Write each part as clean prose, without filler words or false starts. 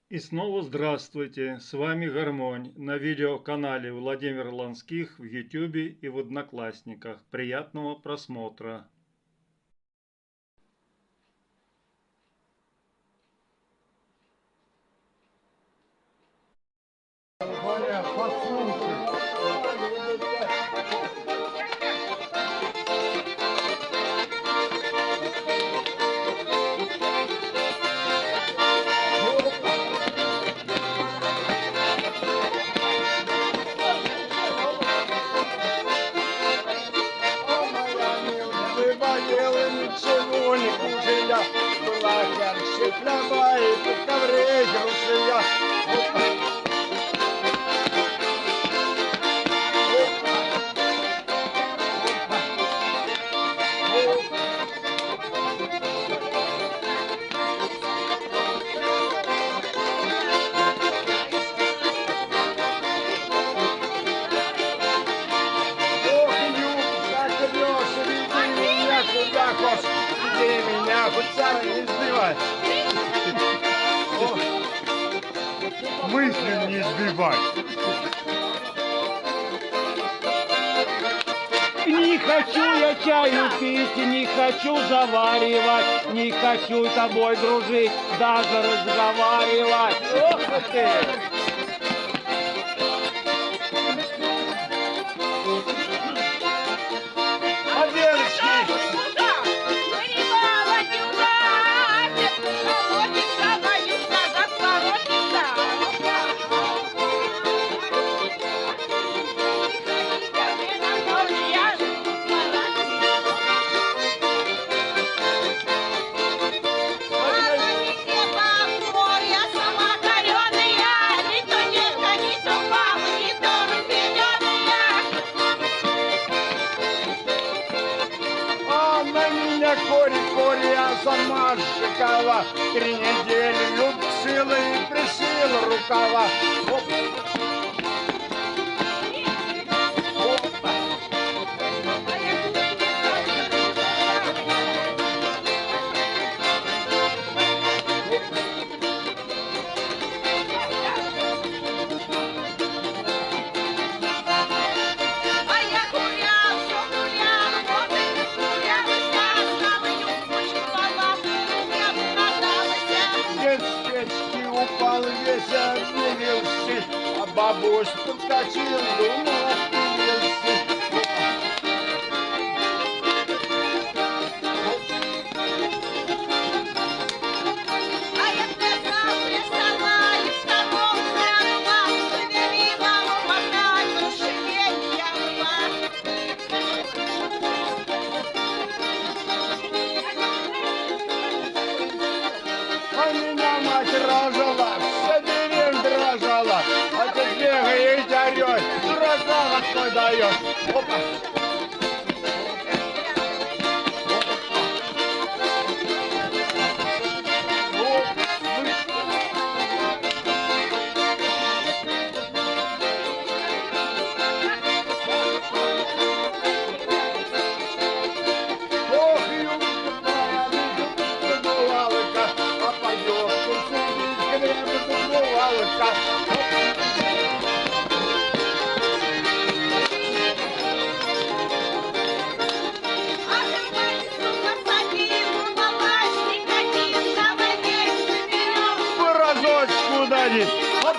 И снова здравствуйте, с вами Гармонь на видеоканале Владимир Ланских в YouTube и в Одноклассниках. Приятного просмотра! Ничего не кушая, была ярче хлеба и по ковре грушия. Ох, Любка, крёшь, веди меня куда хочешь, веди меня, хоть сам не сбивай. Мысли не сбивай. Не хочу я чаю пить, не хочу заваривать, не хочу тобой дружить, даже разговаривать. Ох ты! А девочки, а на меня кори, а сама шикала. 3 недели любшила и пришила рукава. Оп. Дед с печки упал, весь обмелился, а бабусь подскочил, думал, обмелился. А меня мать рожала, вся деревня дрожала, отец бегает и орет, дурака какой дает. Опа. Ох, Любка моя, бывалка, а пойдешь ты судить, крепко бывалка. По разочку дадим. Оп.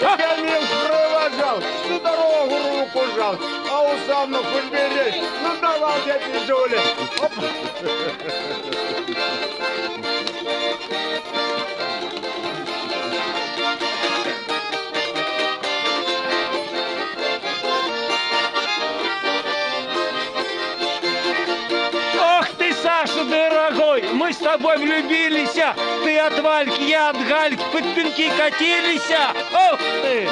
Я мил провожал, всю дорогу руку жал, а у сам на фульбере надавал я пизули. Оп. Ох ты, Саша, дорогой, мы с тобой влюбились, ты от Вальки, я от Гальки, под пинки катились. Ох ты!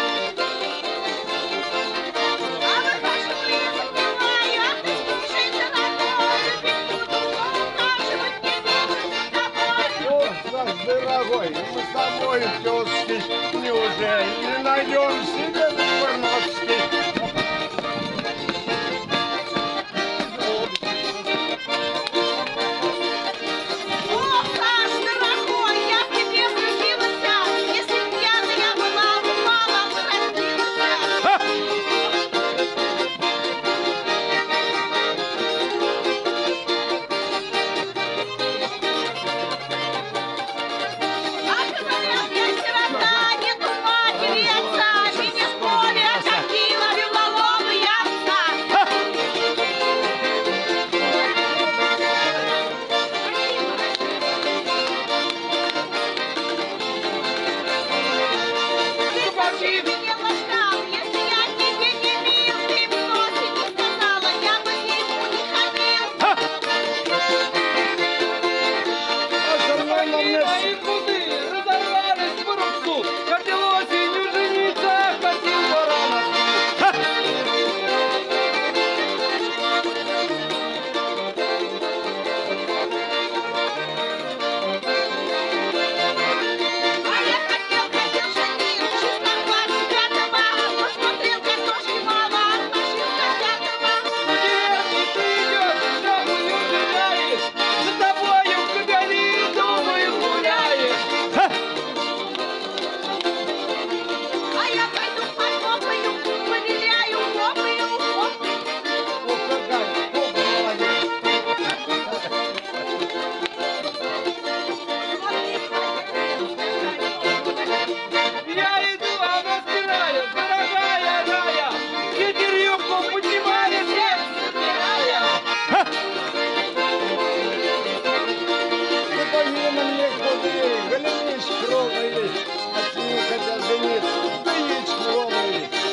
А вы, Саша,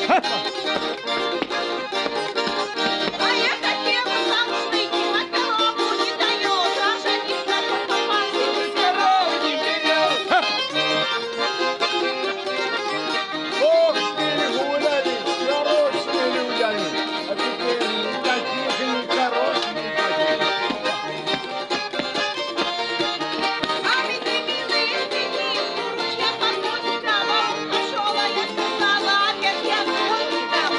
А я хотела замуж выйти, на корову не дает, а жених на том попался. Ох, перегуляли с хорошими людьми, а теперь никаких нехороших людей. А ведь ты, милые, беги, ручья подходит трава. Пошел, а я сказала, опять я свой не дам.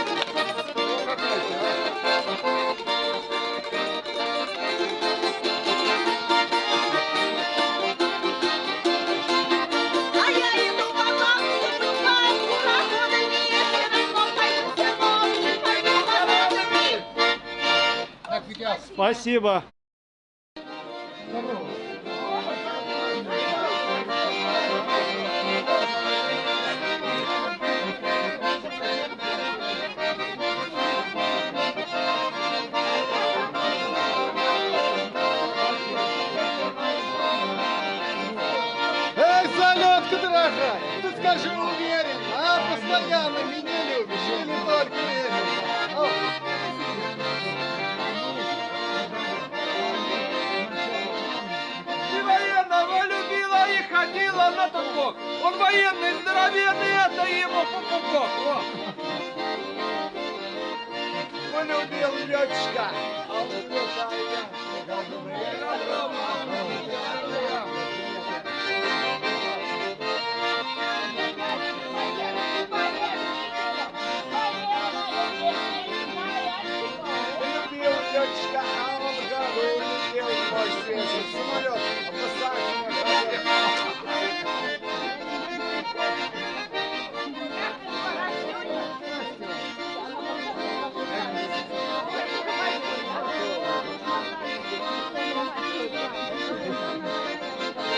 А я иду в Аллаху, пытаю, прохода нет, все равно пойду все равно, пойду прохода нет. Спасибо. Эй, солетка дорогая, ты скажи уверен, а постоянно меня любишь или только вечером? Ты военного любила и ходила на тот бок. Он военный, здоровенный, это ему пупок. Полюбил летчика, а улетал я. Полюбил летчика, а он в году улетел в мой свежий самолет.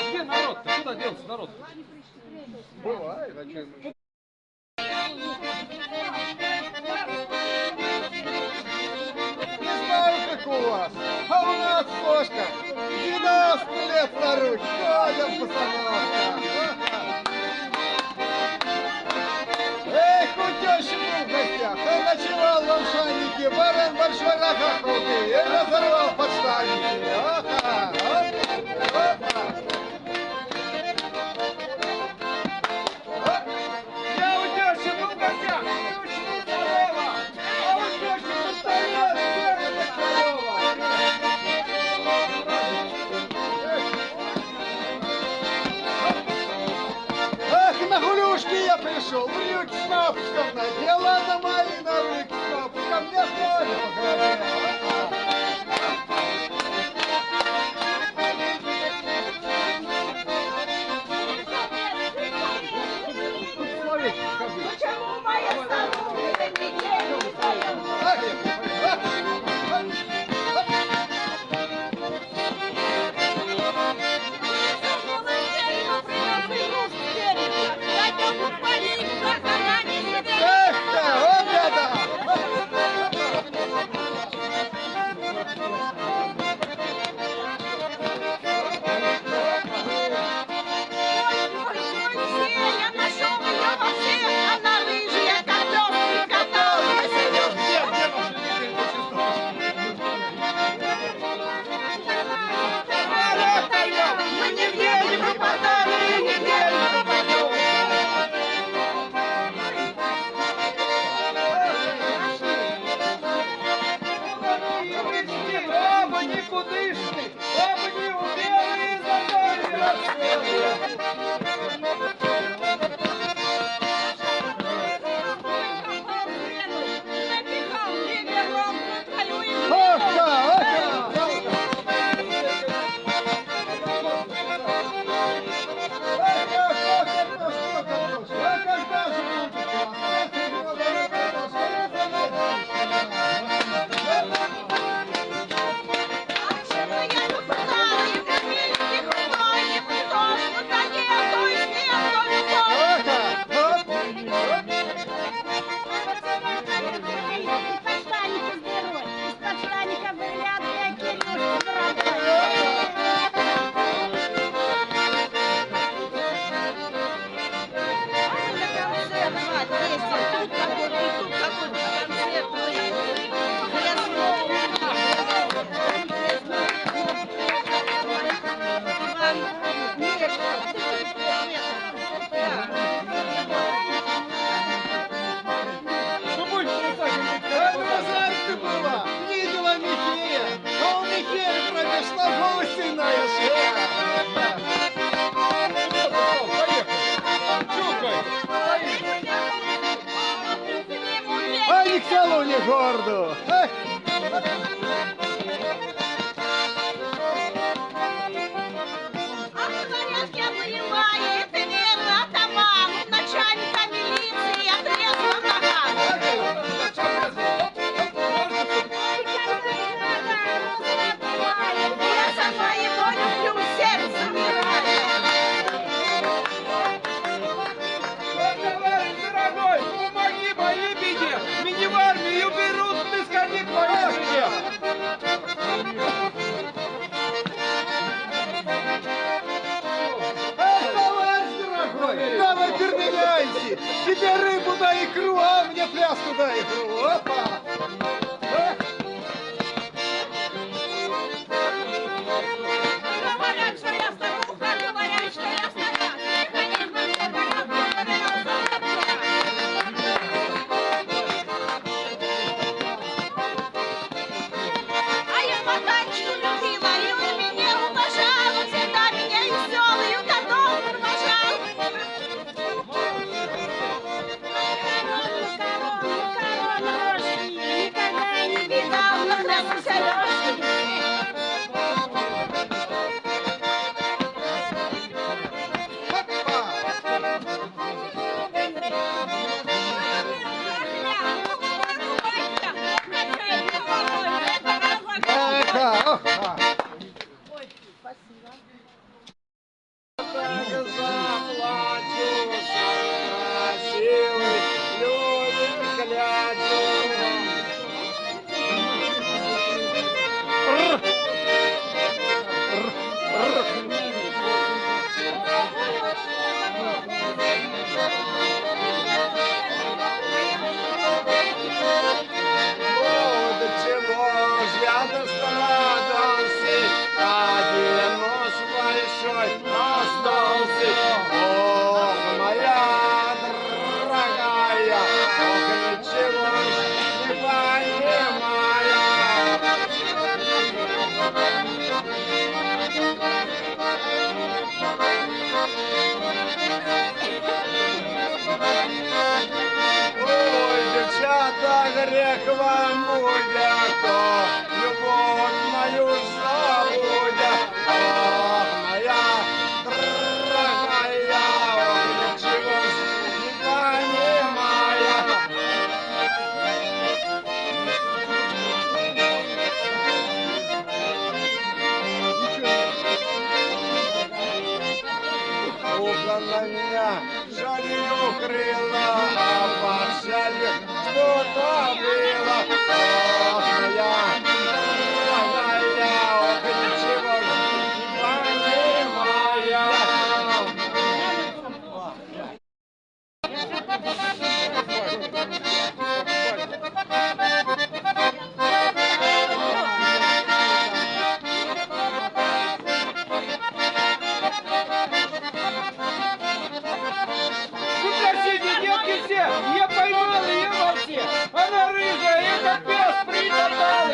Где народ? Куда делся народ? Бывает, а чем? Не знаю, как у вас, а у нас кошка 90 лет старух, ходим по санаторам. Эх, у тещи был в гостях, а ночевал в амшанике, баран большой рога крутый, и разорвал подштанники. Оха, опа, опа. Я у тещи был в гостях, ты очень здорова. А у тещи на столе сцена корова. Ах, на гулюшки я пришел, брюки с кнопочком надел, а на мои на руки с кнопочком мне тоже погрозил. ни к селу, ни к городу. Эх. А в порядке обуревает веру атаману, начальника милиции отрезала нога. Я сама его люблю, сердце умирает. Товарищ дорогой, помоги моей беде! Меня в армию берут, ты сходи к моей жене! Эх, товарищ дорогой, давай переменяйся. Тебе рыбу дай икру, а мне пляску дай икру. Опа. Эх. Говорят, что я старуха, говорят, что я стара. Механизмы все а я мотанчику любила, и он меня уважал, он всегда меня веселый, утонул, провожал. Корона, рожки, никогда я не видал, наклялся Лёшки. Ага, ага. Заплачу, красивый, любишь, гляджу. До чего ж я дострадался, один нос большой остался. Ох, моя дорогая, ох, ничего ж не понимая. Ой, девчата, грех вам будяко, любовь мою забудя. Ох, моя дорогая, ох, ничего ж не понимая. Ухо на меня жалью крыла, а в шале что-то было. Ох, моя дорогая, ох, ничего ж не понимая. Вы простите, детки все, я поймал ее вообще. Она рыжая, я как пес притопал.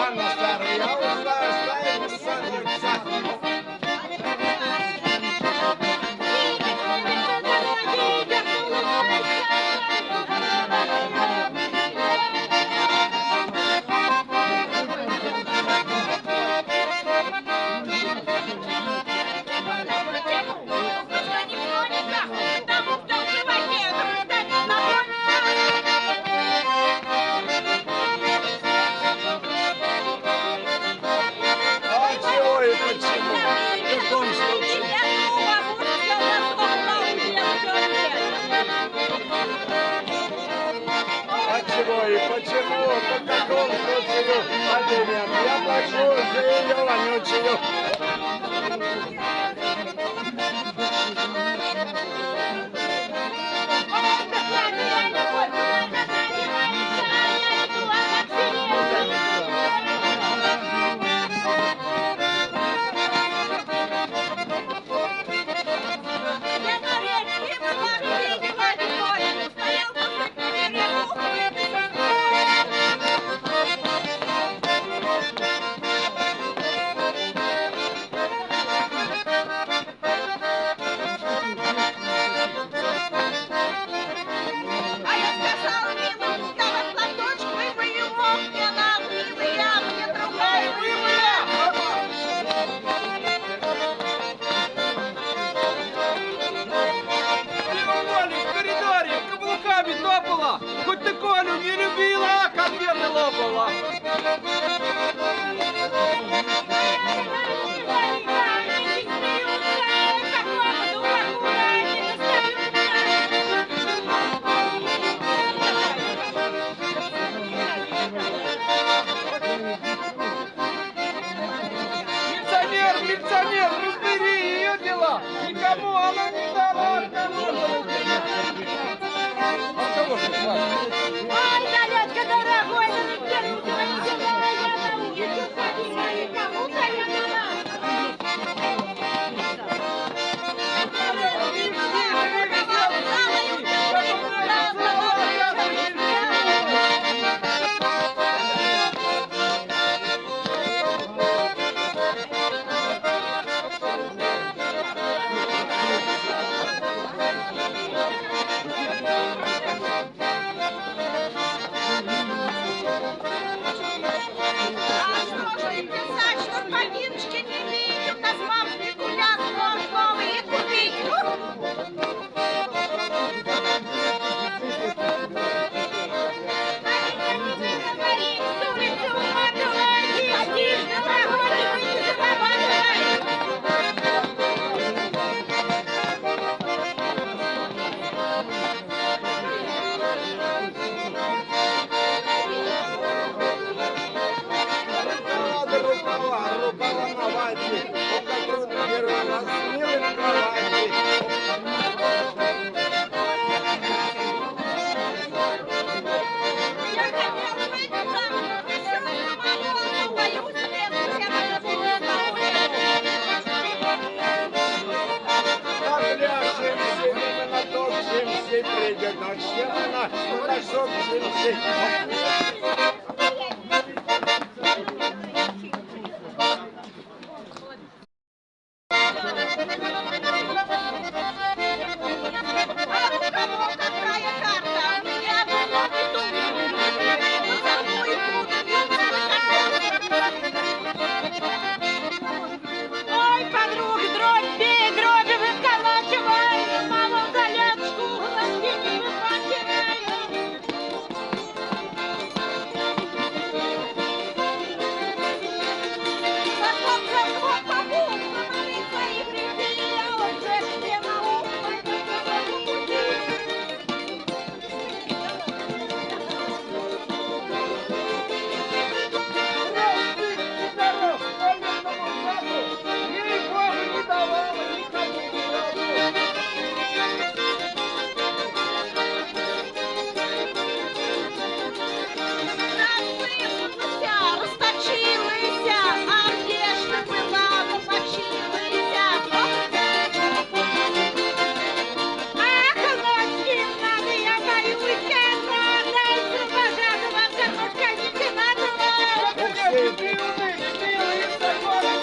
Она старая, устала, становится. А чего и почему? В каком случае? А чего и почему? По какому случаю? Алимент я плачу за ее вонючую. была. Милиционер, разбери ее дела. Никому она не дала алкоголь. Алкоголь, Ой, Галечка, дорогой, ну не первый твои дела, я на улицу ходила, никому-то я дала. А что же им писать, что повиночки не имеете? У нас вам спекулянт может новые купить. С улицы уматывайте, здесь дорогой, вы не зарабатываете. Рукава на вате, у которого первый раз смелый в кровати. Я хотела выйти замуж, еще самому боюсь лезть, я даже живу на Напляшемся, мы натопчемся, придет ночь, она нашепчемся. А у кого какая карта? У меня была петух. Самую ой, подруга, дробь бей, дроби выколачивай, мало залеточку на спине выпотираю. Потом заход могу, помолить свои грехи, я уже не могу пойти по своему пути. Здоров, памятному брату, ей Богу не давала никому брату. Насыпалася, расточилася, а где ж ты была, помочилася? Ах, ночки надо, я боюсь, надо, богатого картошка не надо. Все пьюны, милые законы,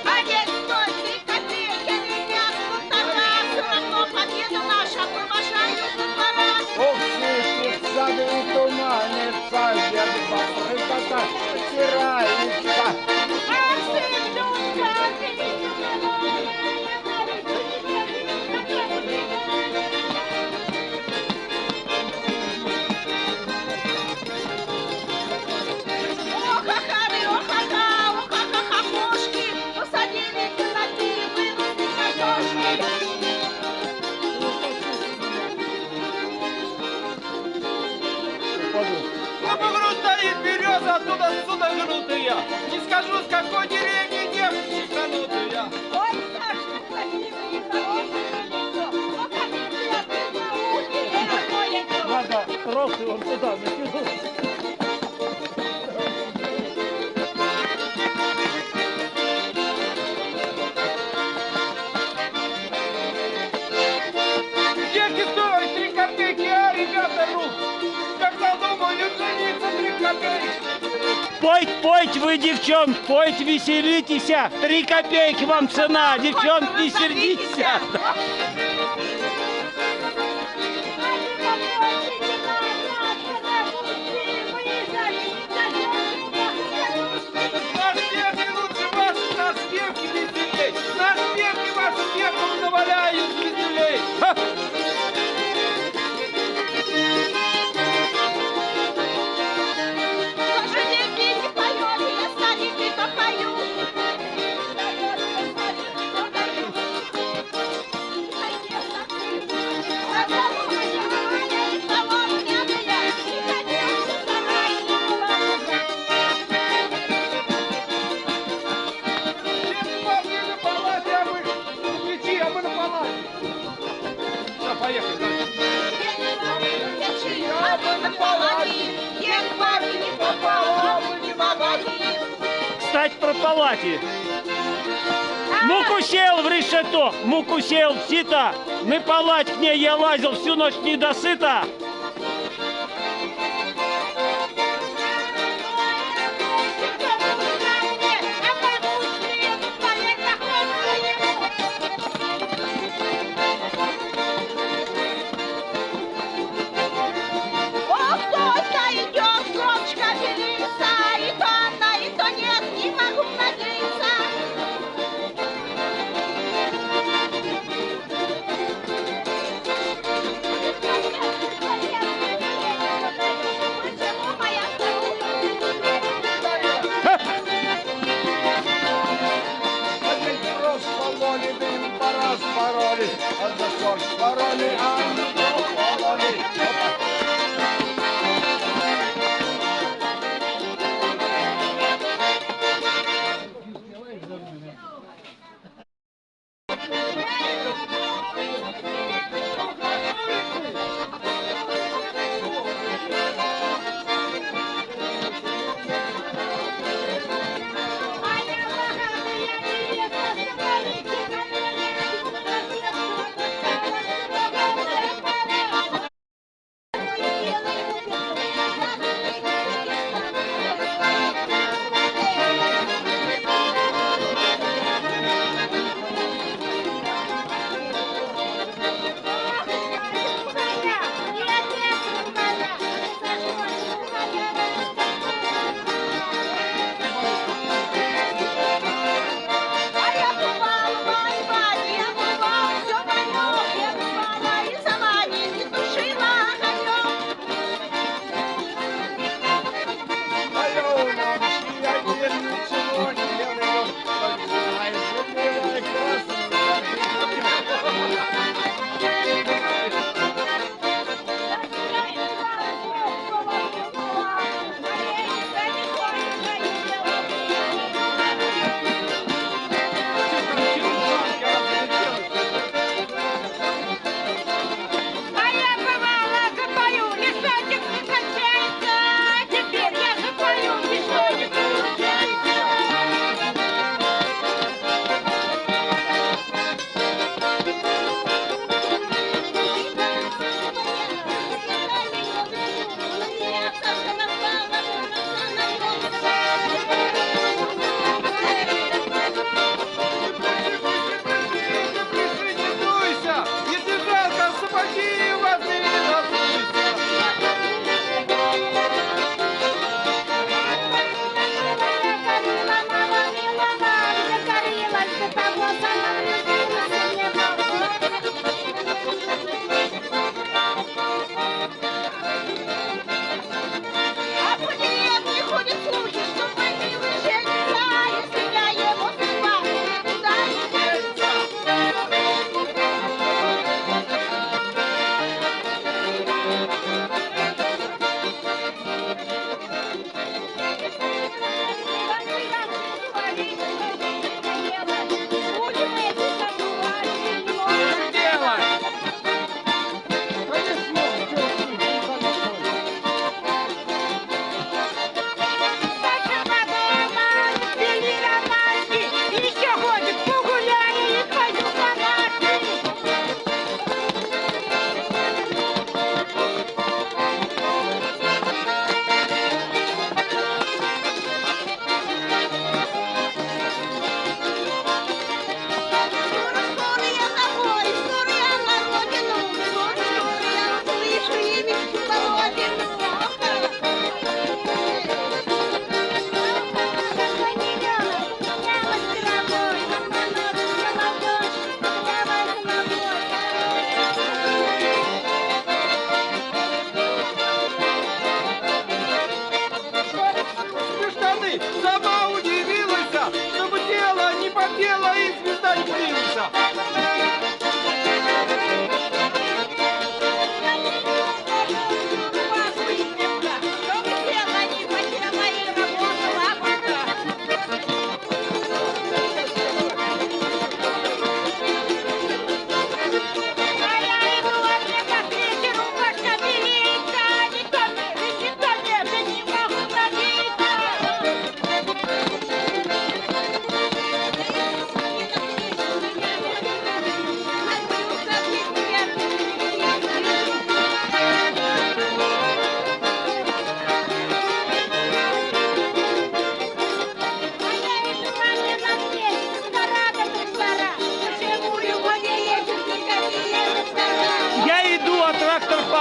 А есть 103 копейки, меня скутана, равно победа наша, провожаю со двора. ох, сыпет сады и туманится, дед покрыта, стирается. Ах, сыночка, ты посадили в темноте, выросли картошки. На бугру стоит береза, оттуда гнутая. Не скажу, с какой деревни девки чеканутая. Ой, Сашка, красивый и хороший лицо. Ну, как ты отдохнул, дорогое лицо. Надо тросы вон туда накинуть. Девки стоят 3 копейки, а ребята рук. Когда думают жениться 3 копейки. Пойте, пойте вы, девчонки, пойте, веселитесь. 3 копейки вам цена, девчонки, не сердитесь. Наш девки лучше вас, наш девки веселей. Наш девки вашу девку наваляют веселей. Ха! палаті. Муку сеял в решето, муку сеял в сито, на палать к ней я лазил всю ночь недосыто.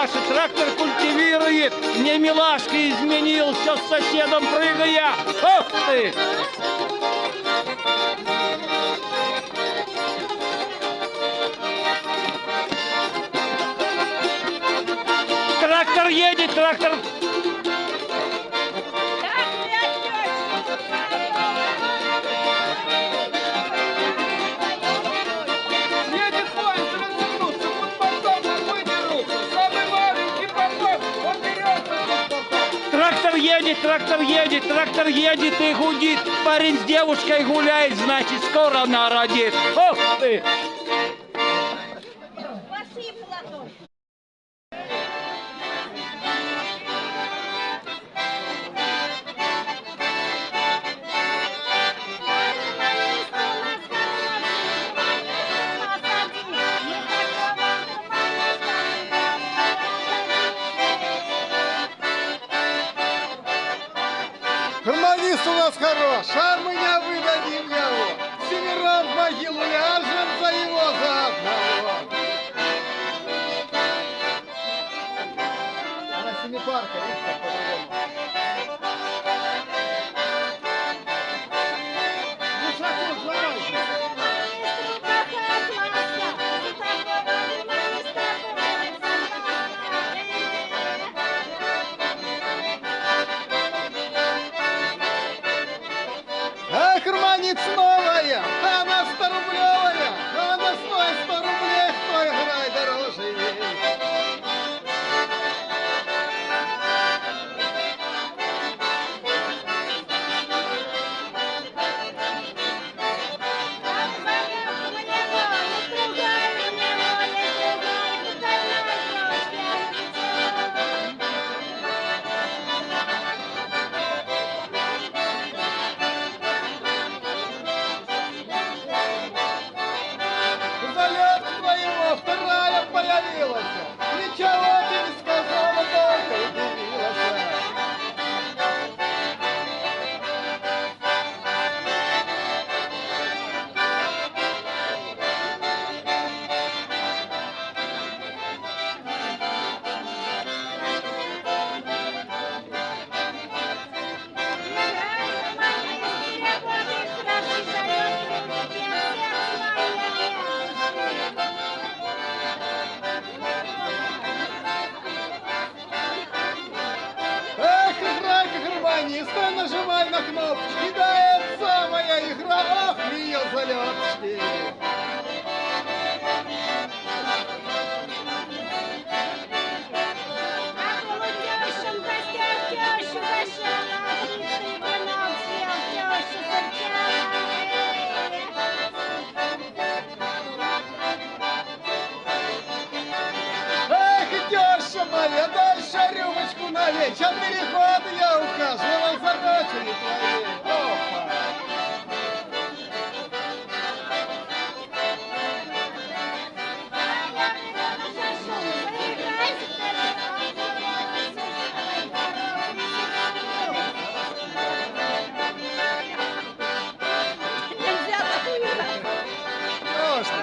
пашет, трактор культивирует. Мне милашка изменился, с соседом прыгая. Ох ты! Трактор едет, трактор. Едет поезд, развернуться, под бортом такой деру. Самый маленький поток, он берется. Трактор едет и гудит. Парень с девушкой гуляет, значит, скоро она родит. Ох ты! Спасибо, Платон. Гармонист у нас хорош, а мы не выдадим его. Семером в могилу ляжем за его за одного. Она семипарка, видишь, как по-другому. Ну, шагу, сломайся. А карманец новая, она 100-рублевая, она стоит 100 рублей, кто играй дороже ей. Залет твоего вторая появилась, ничего ты не сказала, только удивилась. Эх, играй, как гармониста, нажимай на кнопочки, да это самая игра, ох, ее залеточки. Эх, теща моя, дальше рюмочку налей, 4 года я ухаживала за дочерью твоей. Опа. Можно.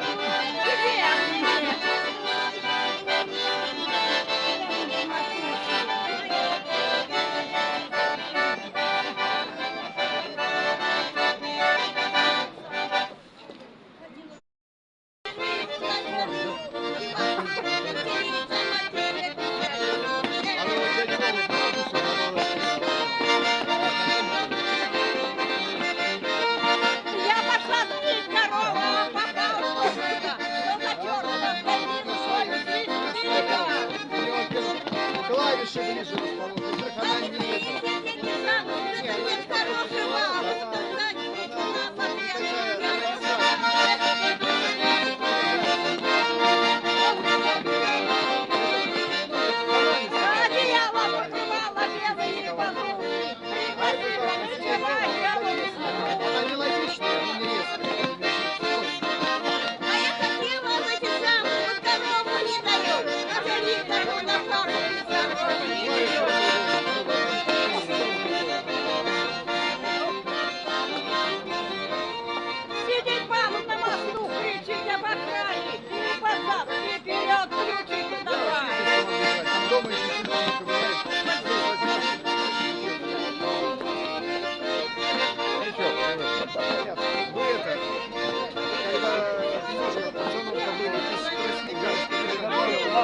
Я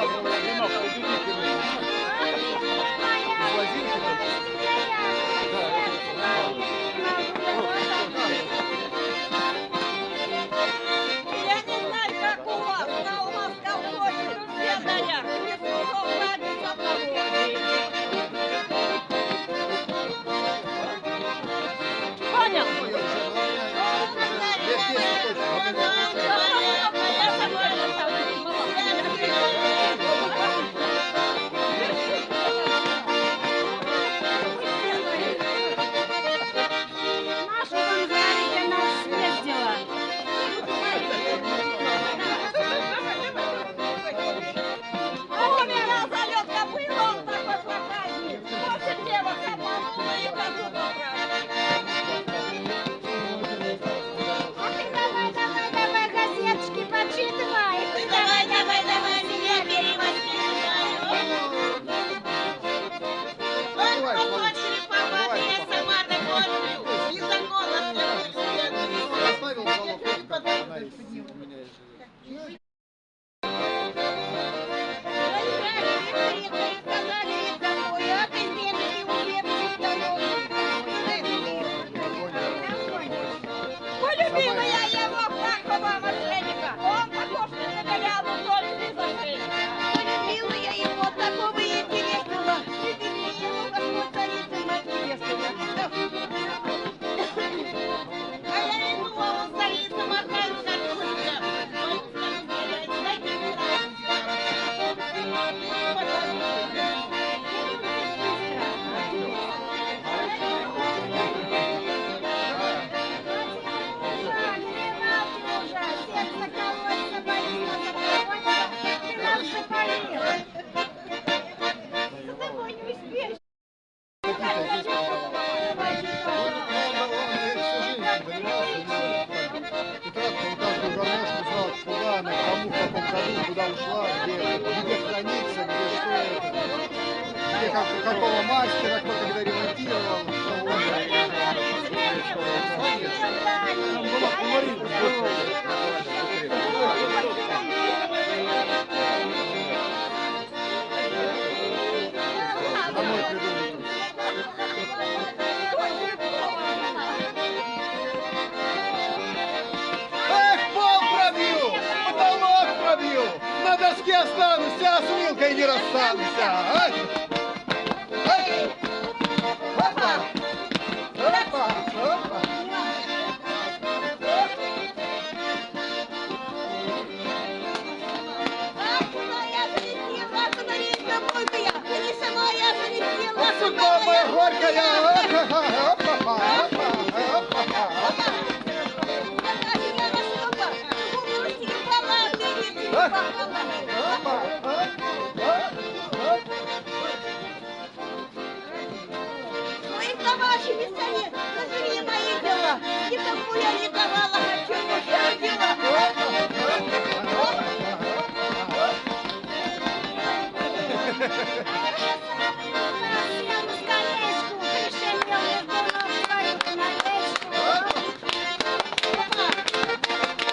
не знаю, как у вас, но у нас в колхозе все горят. Лесников ради одного. Понял? Я сама Нашу Гангарика нас съездила. А у меня залетка была, он такой проказник. После девок обманула и козу поправила. А ты давай газеточки почитывай. Давай, меня перевоспитаю. Он по дочери помады, я сама догоню. И за голос я Оставил залог, она есть у меня живет. Полюбила я его, какого мошенника. Он похож на загорялу только без ошейника. Полюбила я его, такого интересного. Видели его, какой царица мать небесная. А я и думала, он царица махает, как лыжа. Он сказал, дайте мне Куда ушла, где хранится, где что это, где какого мастера, кто когда ремонтировал, что он. Домой придумал. Эх, пол пробью, потолок пробью, на доске останусь, а с вилкой не расстанусь. Ай! Ай! Опа! Опа! Опа! А судьба моя горькая! Опа! Опа! Опа! Ну и давай, миссионер, назови мои дела. И какую я не давала, хочу не ходила.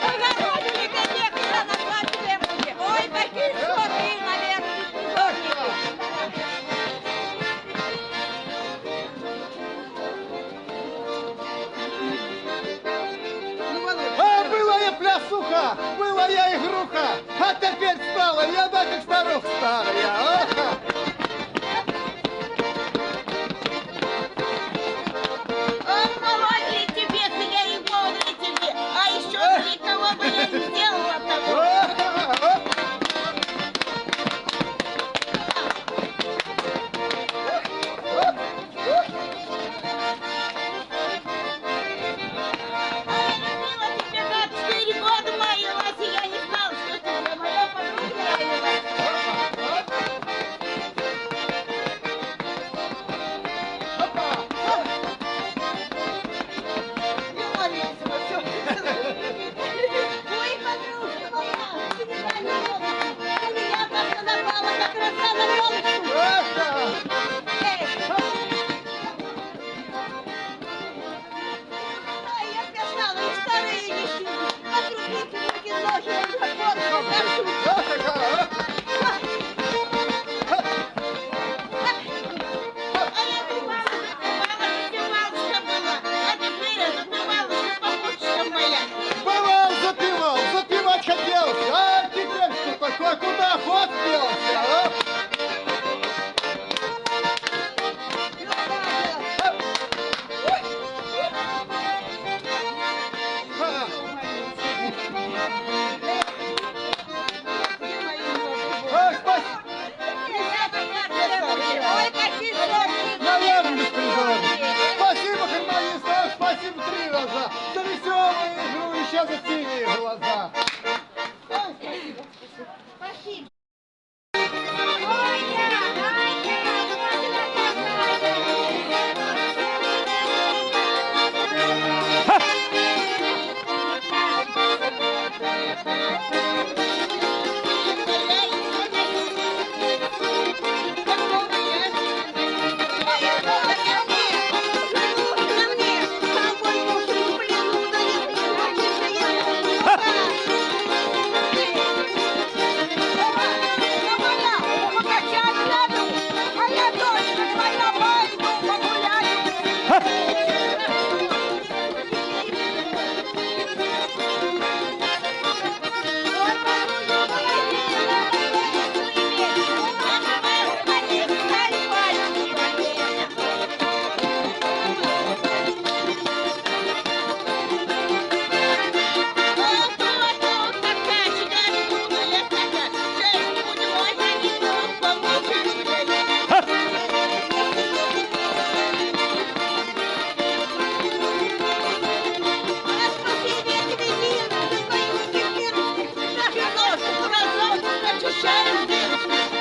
Огородника некогда нашла тебе руки. Ой, какие сотни, наверное, А была я плясуха, была я игруха, а теперь стала я да как старуха старая. Аха! он молодец тебе, я и молодец тебе. А еще никого бы я не сделала того. Аха! А я любила тебя, как 4 года маялась, и я не знала, что тебе моя подруга нравилась. пароход спелся, а? Ха. Ой, спасибо. Ой, какие сложные. Наверное, беспризорник. Спасибо, хармонистам, спасибо 3 раза. За веселую игру, еще за синие глаза. Спасибо.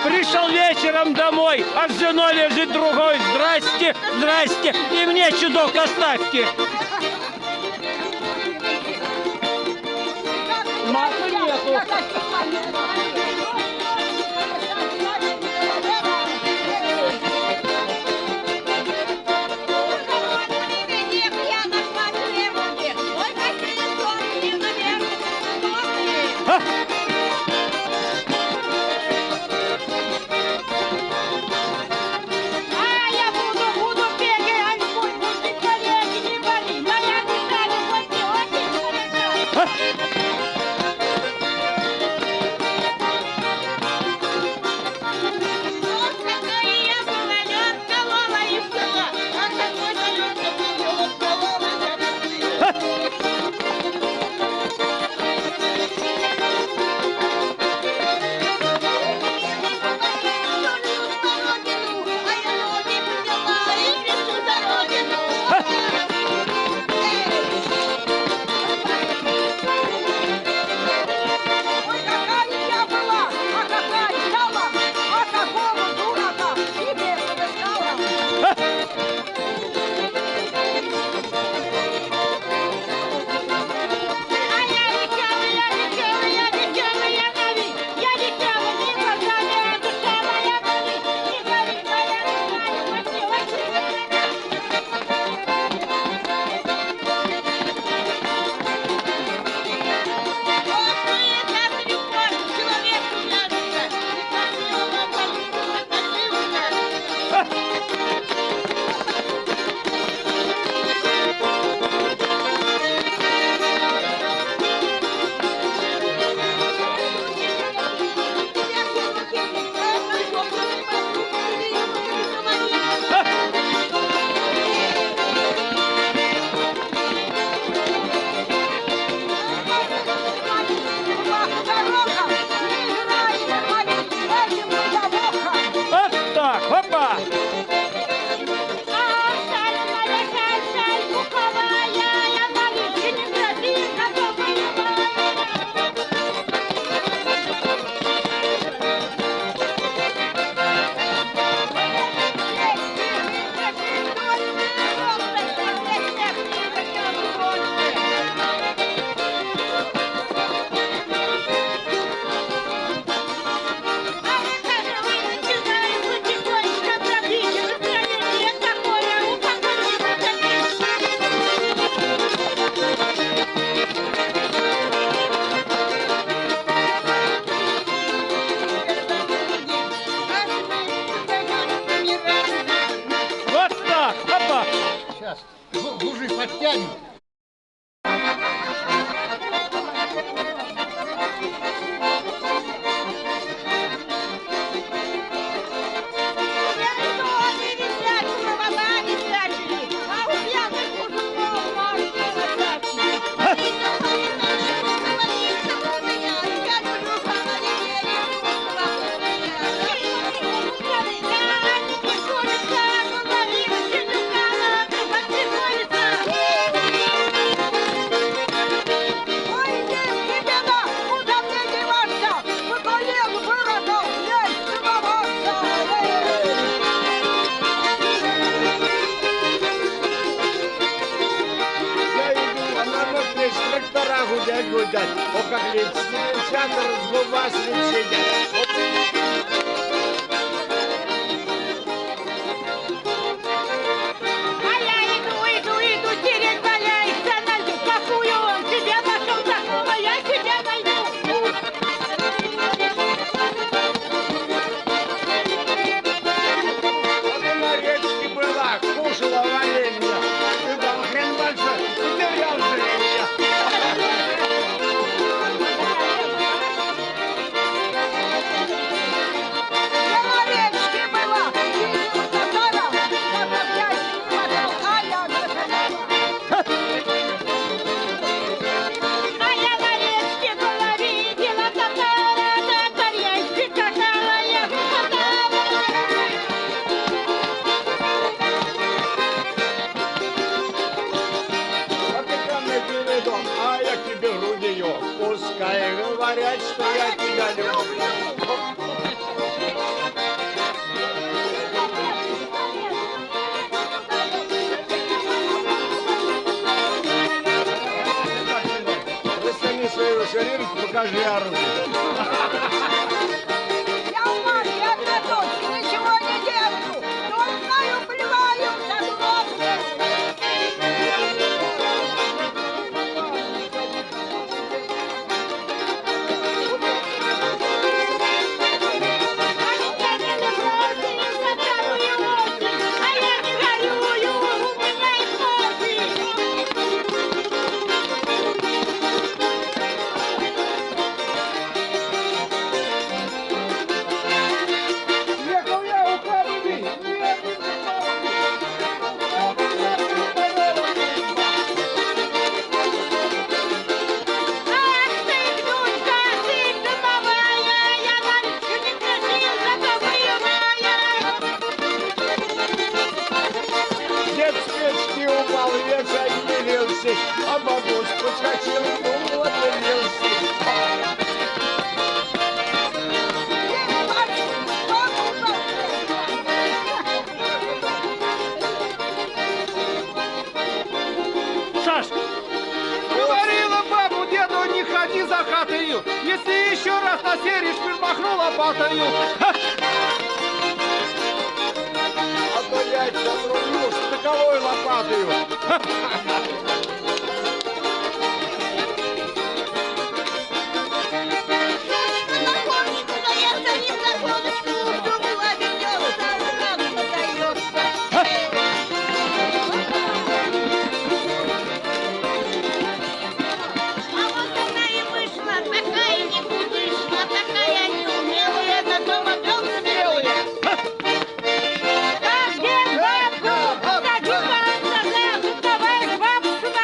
Пришел вечером домой, а с женой лежит другой. Здрасте, здрасте, и мне чудок оставьте. Масла нету. О, как летят, разгубасли сидят. А я иду, через поля и найду. Какую он тебе нашел такого, я тебя найду. Она на речке была, кушала варенье. И там хрен большой, и терял зрение. Я на речке была, видела татара, вот опять не пошел, а я захотела. А я на речке была, видела татара, татар я искакала, я захотела. А ты ко мне передом, а я к тебе грудью. Пускай говорят, что я тебя люблю. Растяни свою ширинку, покажи оружие. Я в марке одна дочь, ничего не делаю, только убиваю за а я не горюю, у меня и Ехал я у Кабыни, Ах ты, Дудька, ты домовая, я раньше не просил, зато боевая. дед с печки упал, весь отделился, а бабусь подскочил, думал, отделился. Саш, говорила бабу деду, не ходи за хатою. Если еще раз насеришь, перемахну лопатою. А то я тебя трублю с таковой лопатою. На коночку наехал, не на коночку, что была ведется, как подается. А вот она и вышла, такая никудышная, такая неумелая, зато мотом смелая. Так, дед, бабку, садю-ка, давай бабку сюда.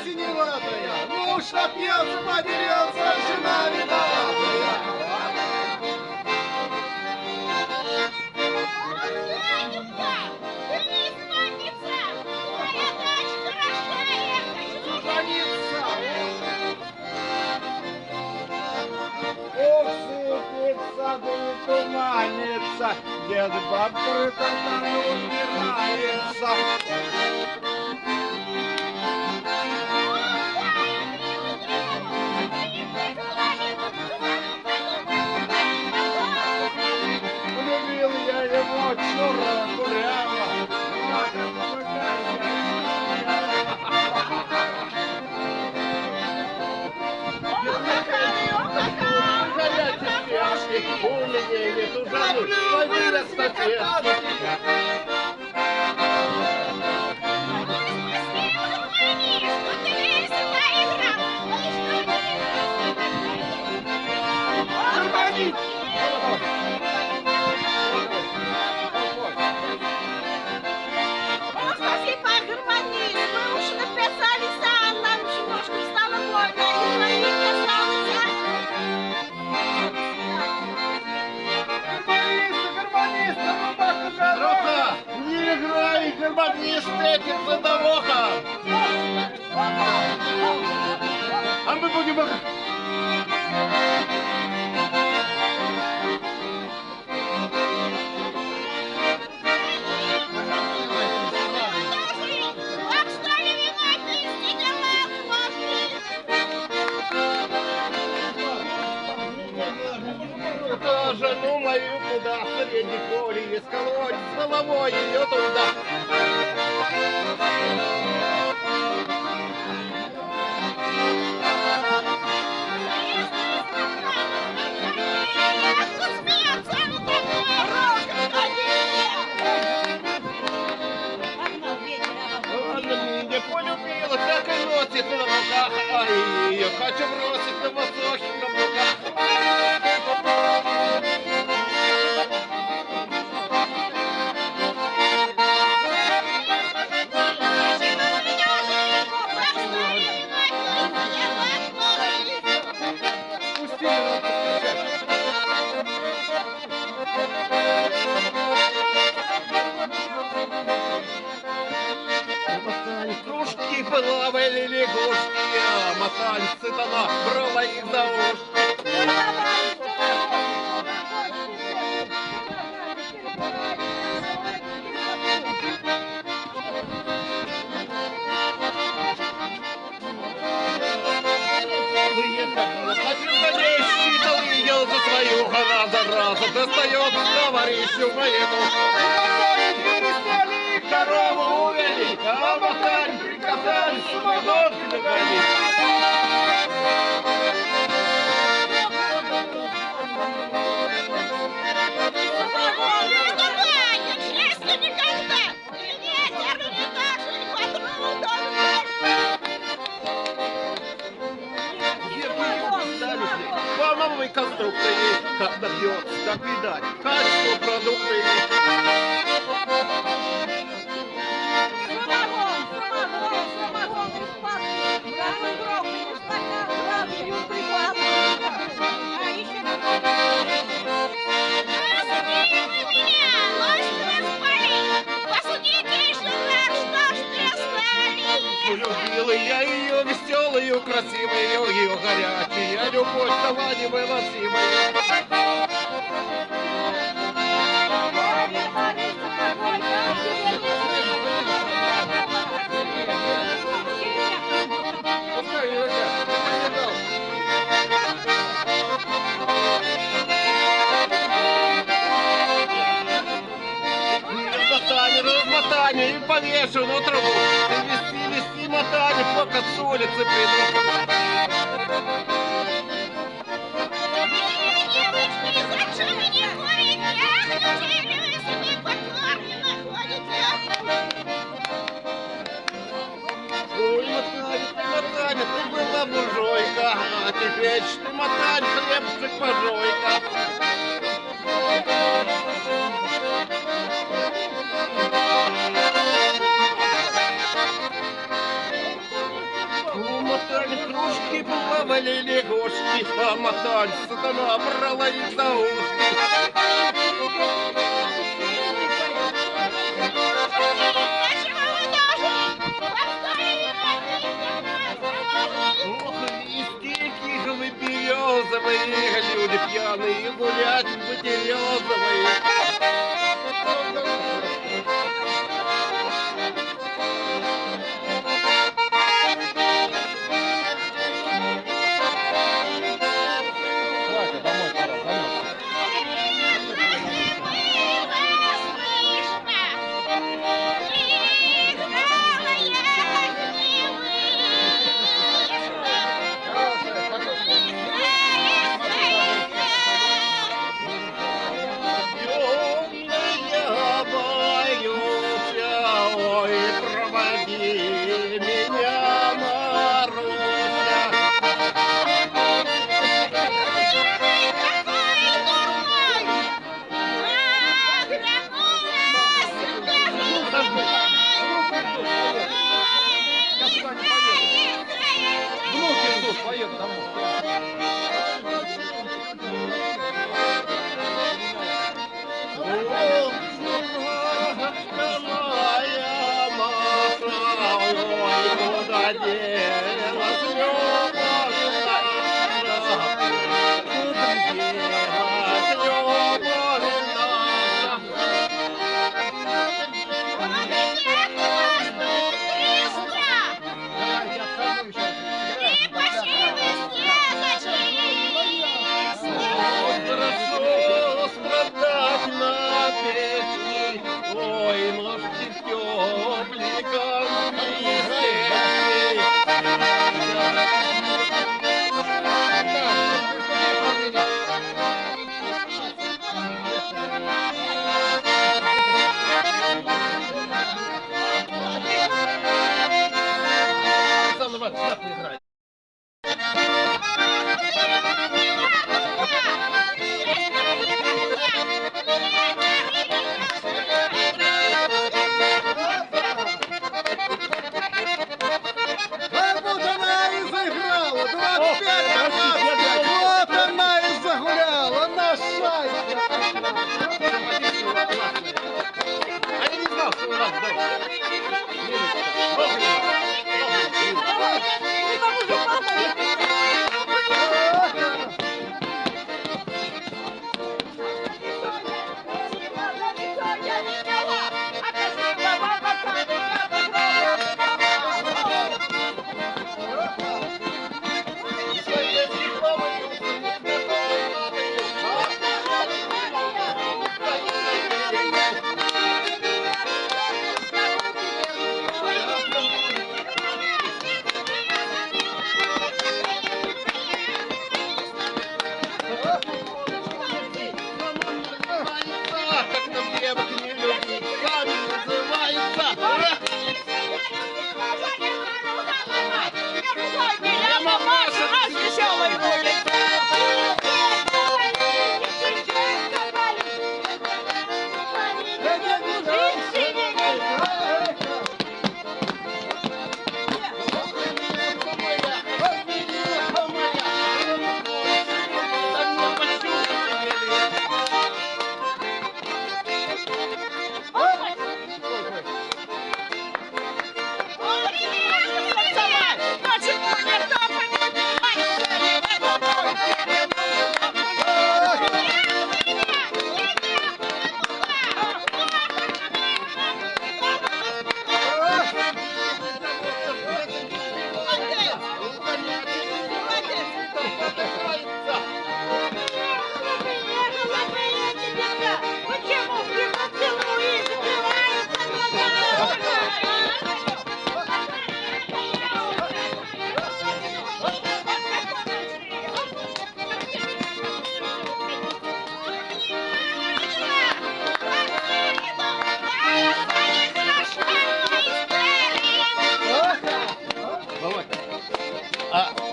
синеватая, ну уж напьется, подерется, жена виноватая. Ох, сыпется, да и туманится, Дед бабка когда убирается. Любил я его чура курява. Не играй, гармонист, этим задавоха! А мы будем... Жену мою туда, средний поле, исколоть с головой ее туда. Ладно, не полюбила, так и носит на руках. Ай, ее хочу бросить на восточных руках. Кружки плавали лягушки, а мотань сатана брала их за ушки. Считал и ел за свою, она зараза достает товарищу моему. Корову увели, а мотань приказали самогонки догонить. По новой конструкции, как набьется, так видать, качество продукции. Полюбила я ее веселую, красивую, ее горячая любовь была невыносимая. Размотание и повешу на трубу. Вести мотание, пока с улицы приду. Ой, мотание, ты была буржуйка, а теперь ты мотань, хлебчик пожойка. Мотали кружки, плавали лягушки, а моталь сатана брала их за ушки. Ох, листики вы березовые, люди пьяные, гулять бы березовые. дерево хорошо страдать на печи, ой, ножки в тепленьком месте. Александр Иванович, шляпу играет. А вот она и заиграла, 25-25, вот она и загуляла, на шайке. А я не знал, что у нас как нам девок не любить, как называется? Я мамаша, аж веселый будет.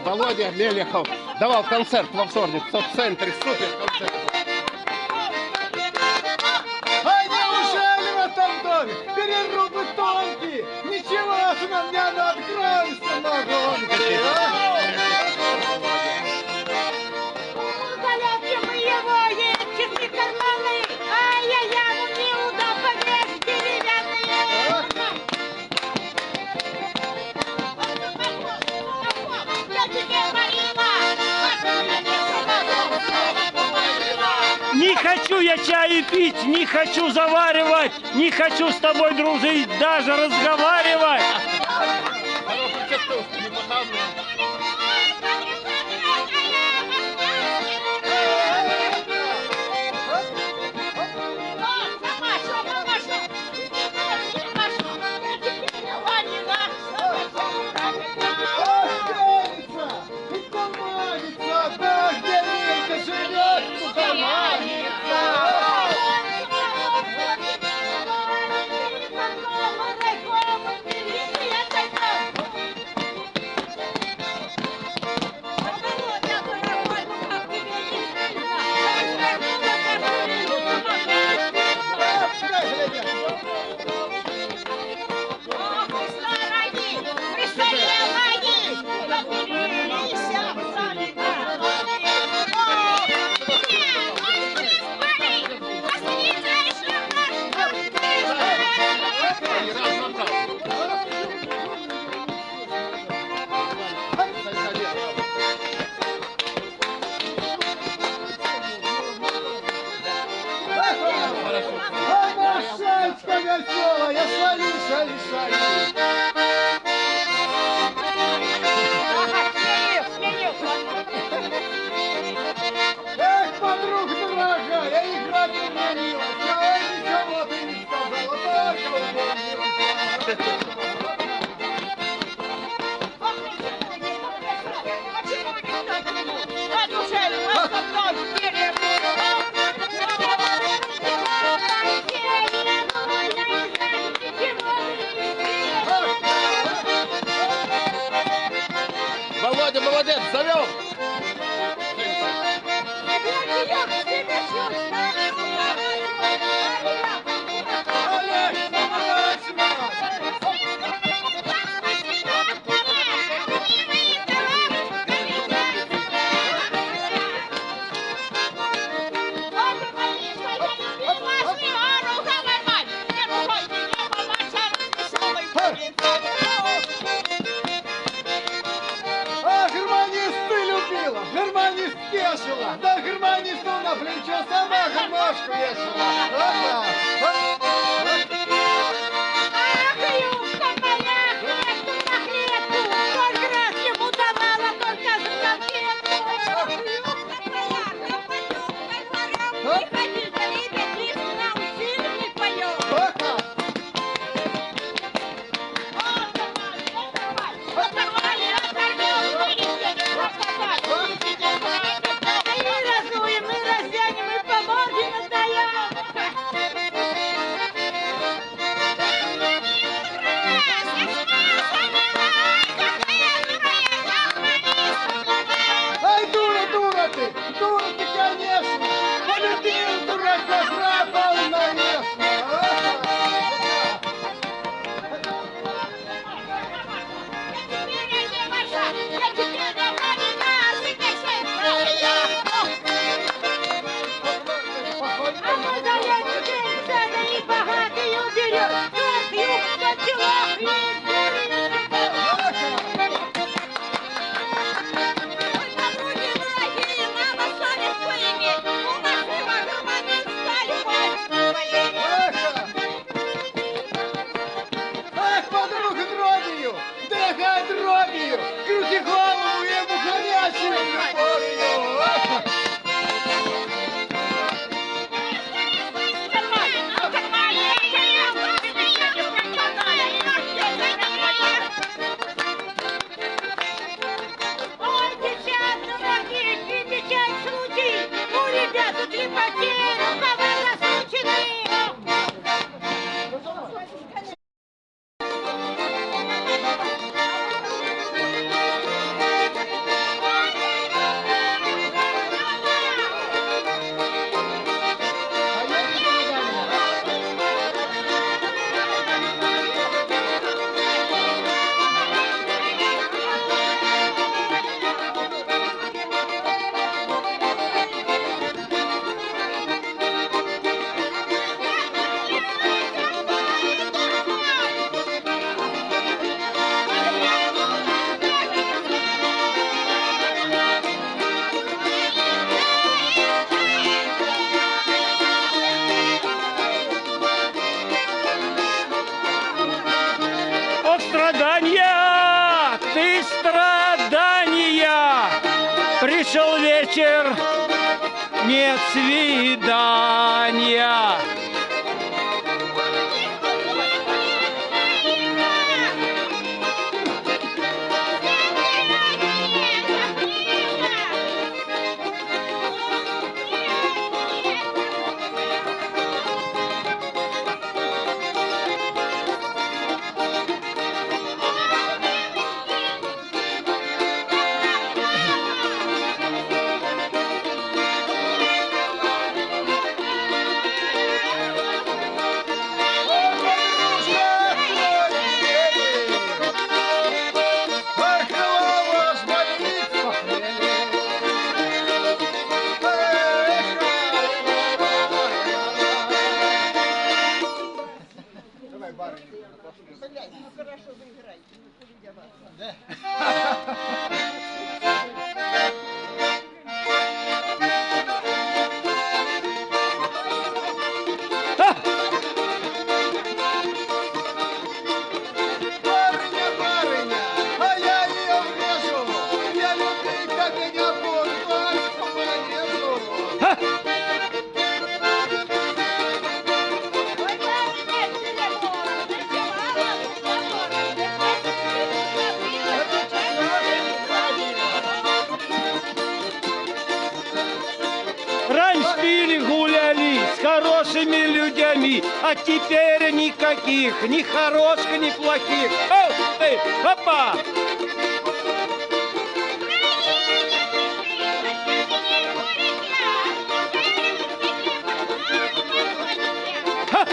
Володя Мелехов давал концерт во вторник в соццентре, супер концерт. Ай, неужели в этом доме перерубы тонкие? Ничего, что нам не откроется на гонке, а? Удаляйте мы его, есть часы карманы. Ай-яй-яй, ну неуда, повесь деревянные. Я тебе говорила, Не хочу я чаю пить, не хочу заваривать, не хочу с тобой дружить, даже разговаривать. Хорошая частушка, непохабная. Эх, подруга дорогая, играть уморилась. Ой, ничего ты не сказала, только уморилась. Володя, молодец, зовем! Олег, поворачивай! А гармонист ты любила, гармонист тешила, да гармонисту на плечо сама гармошку вешала. Ага. Ага. Ай, дура ты, конечно. Полюбил дурака, пропал навечно. Ах, подруга дробью, дорогая дробью, крути голову ему горячую любовью. Ах. Ой, девчата, дорогие, печаль случай. У ребят тут и потери, рукавы засучены. Ох, страдания, ты страдания. Пришел вечер, нет свидания. случай, а теперь никаких, ни хороших, ни плохих. О, ты, опа! Ха!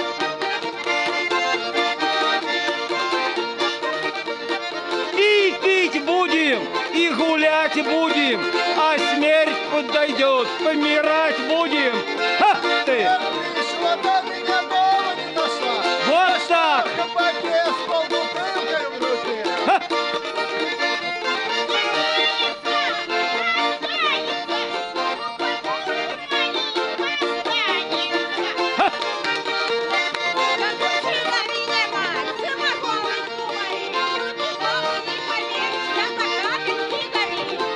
И пить будем, и гулять будем, а смерть подойдет, помирать будем. Ха ты! Пришла до меня дома не нашла. Вот так! В кабаке с полбутылкой в руке. Ха! Ха!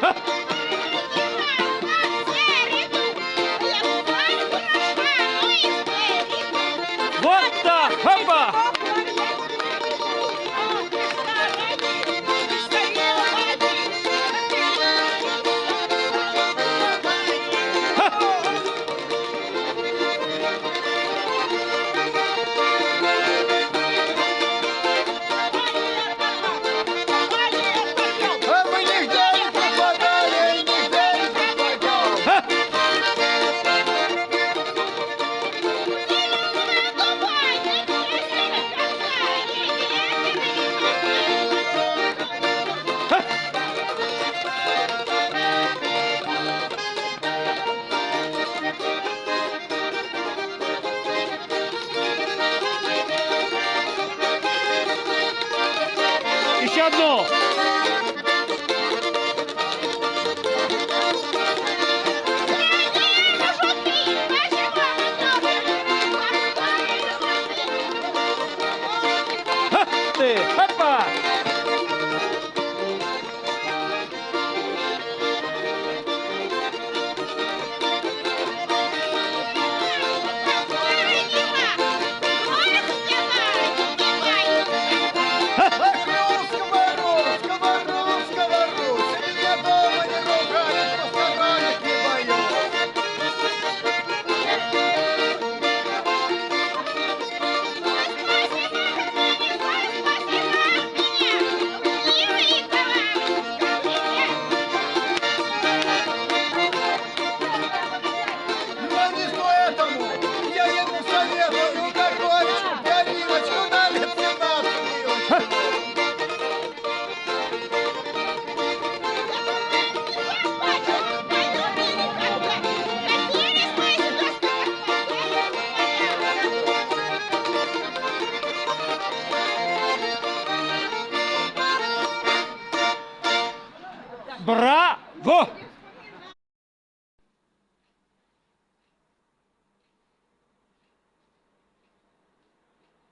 Ха! Вот так! Опа! А мы нигде не пропадали, нигде не пропадем. Ха! Еще одно! Ха ты! Оп!